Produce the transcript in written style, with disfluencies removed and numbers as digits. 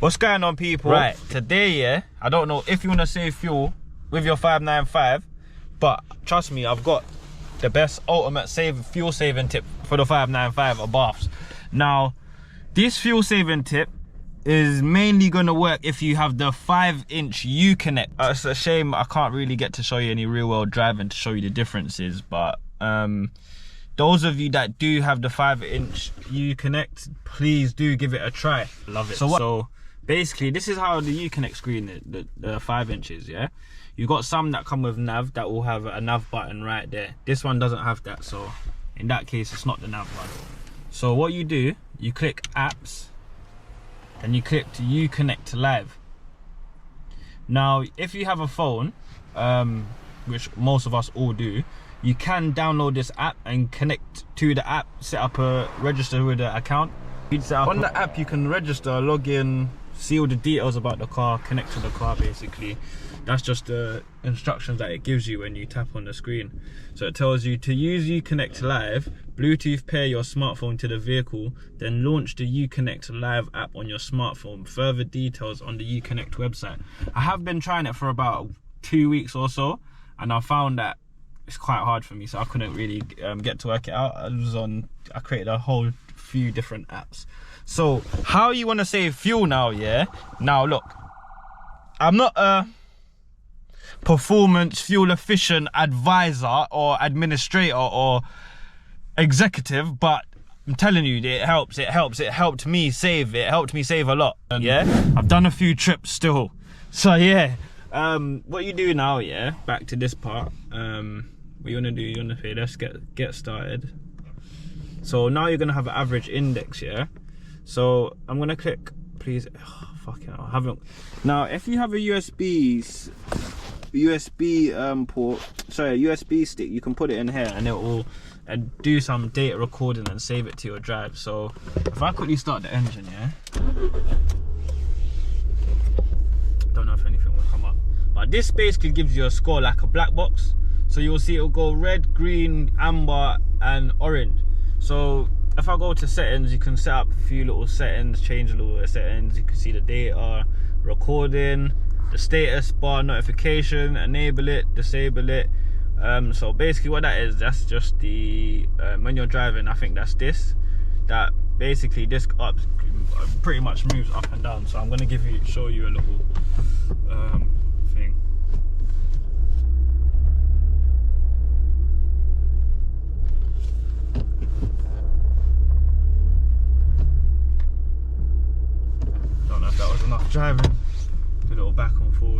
What's going on, people? Right, today, yeah, I don't know if you want to save fuel with your 595, but trust me, I've got the best ultimate fuel saving tip for the 595 Abarths. Now, this fuel saving tip is mainly going to work if you have the 5-inch Uconnect. It's a shame I can't really get to show you any real world driving to show you the differences, but those of you that do have the 5-inch Uconnect, please do give it a try. Love it. So basically, this is how the Uconnect screen is, the 5 inches, yeah? You've got some that come with nav that will have a nav button right there. This one doesn't have that, so in that case, it's not the nav one. So what you do, you click apps, and you click to UconnectLive. Now, if you have a phone, which most of us all do, you can download this app and connect to the app, set up register with an account. On the app, you can register, log in, see all the details about the car, connect to the car basically. That's just the instructions that it gives you when you tap on the screen. So it tells you to use UconnectLive, Bluetooth pair your smartphone to the vehicle, then launch the UconnectLive app on your smartphone. Further details on the Uconnect website. I have been trying it for about 2 weeks or so, and I found that it's quite hard for me, so I couldn't really get to work it out. I created a whole few different apps. So how you want to save fuel now, yeah? Now look, I'm not a performance fuel efficient advisor or administrator or executive, but I'm telling you, it helps. It helped me save a lot. Yeah, I've done a few trips still. So yeah, what you do now, yeah, back to this part, what you want to do, you want to say, let's get started. So now you're gonna have an average index, yeah? So I'm gonna click, please, fucking hell, I haven't. Now, if you have a USB stick, you can put it in here and it will do some data recording and save it to your drive. So if I quickly start the engine, yeah? Don't know if anything will come up. But this basically gives you a score like a black box. So you'll see it'll go red, green, amber, and orange. So if I go to settings, you can set up a few little settings, change a little settings. You can see the data, recording, the status bar, notification, enable it, disable it. So basically what that is, that's just the, when you're driving, I think that's this, that basically this up pretty much moves up and down. So I'm gonna show you a little thing. Don't know if that was enough driving. A little back and forth.